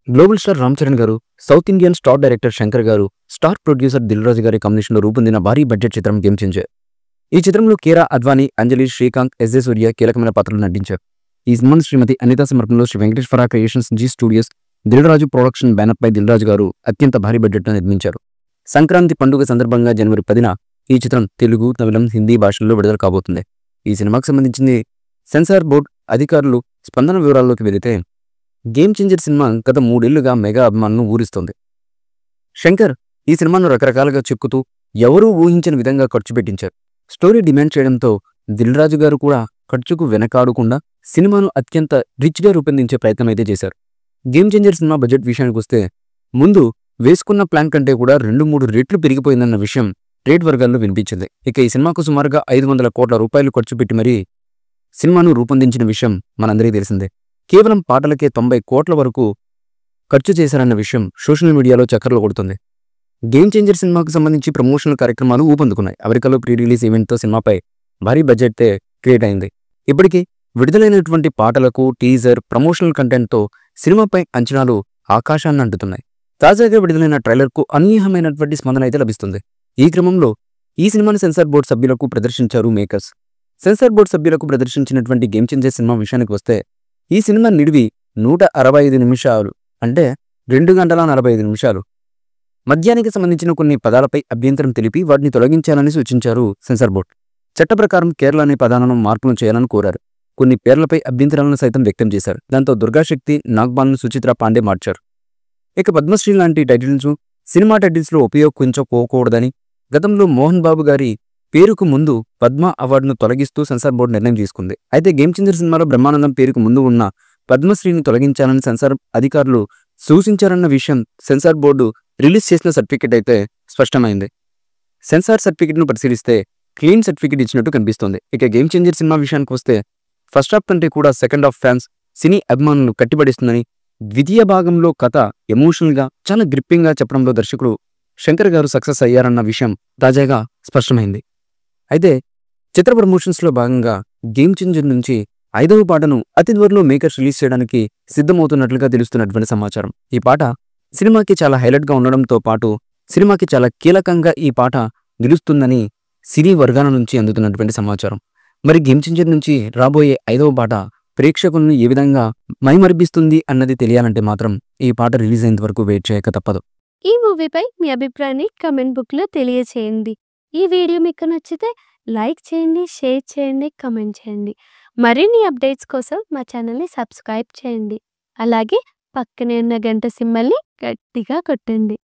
Global star Ram Charan గారు, south Indian star director Shankar గారు, star producer Dil Raju గారి కాంబినేషన్లో రూపొందిన భారీ బడ్జెట్ చిత్రం గేమ్ చేంజర్. ఈ చిత్రంలో కీరా అద్వానీ, అంజలి, శ్రీకాంత్, ఎస్.జె. సూర్య కీలకమైన పాత్రలు నటించారు. ఈ సినిమాను శ్రీమతి అనిత సమర్పణలో Sri Venkateswara creations, Zee studios, Dil Raju production banner పై దిల్ రాజు గారు అత్యంత భారీ బడ్జెట్తో నిర్మించారు. సంక్రాంతి పండుగ సందర్భంగా జనవరి 10న ఈ చిత్రం తెలుగు, తమిళం, హిందీ భాషల్లో విడుదల కాబోతుంది. ఈ సినిమాకు సంబంధించింది సెన్సార్ బోర్డు అధికారులు స్పందన వివరాల్లోకి వెళితే, గేమ్ చేంజర్ సినిమా గత 3 ఏళ్లుగా మెగా అభిమానులను ఊరిస్తోంది. శంకర్ ఈ సినిమాను రకరకాలుగా చెక్కుతూ ఎవరూ ఊహించని విధంగా ఖర్చు పెట్టించారు. స్టోరీ డిమాండ్ చేయడంతో దిల్ రాజు గారు కూడా ఖర్చుకు వెనకాడకుండా సినిమాను అత్యంత రిచ్గా రూపొందించే ప్రయత్నం అయితే చేశారు. గేమ్ చేంజర్ సినిమా బడ్జెట్ విషయానికి వస్తే, ముందు వేసుకున్న ప్లాన్ కంటే కూడా 2-3 రెట్లు పెరిగిపోయిందన్న విషయం ట్రేడ్ వర్గాల్లో వినిపించింది. ఇక ఈ సినిమాకు సుమారుగా 500 కోట్ల రూపాయలు ఖర్చు పెట్టి మరీ సినిమాను రూపొందించిన విషయం మనందరికీ తెలిసిందే. కేవలం పాటలకే 90 కోట్ల వరకు ఖర్చు చేశారన్న విషయం సోషల్ మీడియాలో చక్కర్లు కొడుతుంది. గేమ్ చేంజర్ సినిమాకు సంబంధించి ప్రమోషనల్ కార్యక్రమాలు ఊపందుకున్నాయి. అమెరికాలో ప్రీ రిలీజ్ ఈవెంట్తో సినిమాపై భారీ బడ్జెట్తే క్రియేట్ అయింది. ఇప్పటికీ విడుదలైనటువంటి పాటలకు టీజర్, ప్రమోషనల్ కంటెంట్తో సినిమాపై అంచనాలు ఆకాశాన్ని అంటుతున్నాయి. తాజాగా విడుదలైన ట్రైలర్కు అనూహ్యమైనటువంటి స్పందన అయితే లభిస్తుంది. ఈ క్రమంలో ఈ సినిమాను సెన్సార్ బోర్డు సభ్యులకు ప్రదర్శించారు మేకర్స్. సెన్సార్ బోర్డు సభ్యులకు ప్రదర్శించినటువంటి గేమ్ చేంజర్ సినిమా విషయానికి వస్తే, ఈ సినిమా నిడివి 165 నిమిషాలు, అంటే 2 గంటల 45 నిమిషాలు. మద్యానికి సంబంధించిన కొన్ని పదాలపై అభ్యంతరం తెలిపి వాటిని తొలగించాలని సూచించారు సెన్సార్ బోర్డు. చట్ట ప్రకారం కేరళ అనే పదాలను మార్పులు చేయాలని కోరారు. కొన్ని పేర్లపై అభ్యంతరాలను సైతం వ్యక్తం చేశారు. దాంతో దుర్గాశక్తి, నాగ్బాల్ను సుచిత్ర పాండే మార్చారు. ఇక పద్మశ్రీ లాంటి టైటిల్స్ సినిమా టైటిల్స్లో ఉపయోగించుకోకూడదని గతంలో మోహన్ బాబు గారి పేరుకు ముందు పద్మ అవార్డును తొలగిస్తూ సెన్సార్ బోర్డు నిర్ణయం తీసుకుంది. అయితే గేమ్ చేంజర్ సినిమాలో బ్రహ్మానందం పేరుకు ముందు ఉన్న పద్మశ్రీని తొలగించాలని సెన్సార్ అధికారులు సూచించారన్న విషయం సెన్సార్ బోర్డు రిలీజ్ చేసిన సర్టిఫికెట్ అయితే స్పష్టమైంది. సెన్సార్ సర్టిఫికెట్ను పరిశీలిస్తే క్లీన్ సర్టిఫికెట్ ఇచ్చినట్టు కనిపిస్తోంది. ఇక గేమ్ చేంజర్ సినిమా విషయానికి వస్తే, ఫస్ట్ హాఫ్ కంటే కూడా సెకండ్ హాఫ్ ఫ్యాన్స్, సినీ అభిమానులు కట్టిపడిస్తుందని, ద్వితీయ భాగంలో కథ ఎమోషనల్గా చాలా గ్రిప్పింగ్గా చెప్పడంలో దర్శకుడు శంకర్ గారు సక్సెస్ అయ్యారన్న విషయం తాజాగా స్పష్టమైంది. అయితే చిత్ర ప్రమోషన్స్లో భాగంగా గేమ్ చేంజర్ నుంచి 5వ పాటను అతి త్వరలో మేకర్స్ రిలీజ్ చేయడానికి సిద్ధమవుతున్నట్లుగా తెలుస్తున్నటువంటి సమాచారం. ఈ పాట సినిమాకి చాలా హైలైట్గా ఉండడంతో పాటు సినిమాకి చాలా కీలకంగా ఈ పాట నిలుస్తుందని సినీ వర్గాల నుంచి అందుతున్నటువంటి సమాచారం. మరి గేమ్ చేంజర్ నుంచి రాబోయే 5వ పాట ప్రేక్షకులను ఏ విధంగా మైమరిపిస్తుంది అన్నది తెలియాలంటే మాత్రం ఈ పాట రిలీజ్ అయ్యేంత వరకు వెయిట్ చేయక తప్పదు. ఈ మూవీపై మీ అభిప్రాయాన్ని కమెంట్ బుక్లో తెలియచేయండి. ఈ వీడియో మీకు నచ్చితే లైక్ చేయండి, షేర్ చేయండి, కమెంట్ చేయండి. మరిన్ని అప్డేట్స్ కోసం మా ఛానల్ని సబ్స్క్రైబ్ చేయండి. అలాగే పక్కనే ఉన్న గంట సింబల్ని గట్టిగా కొట్టండి.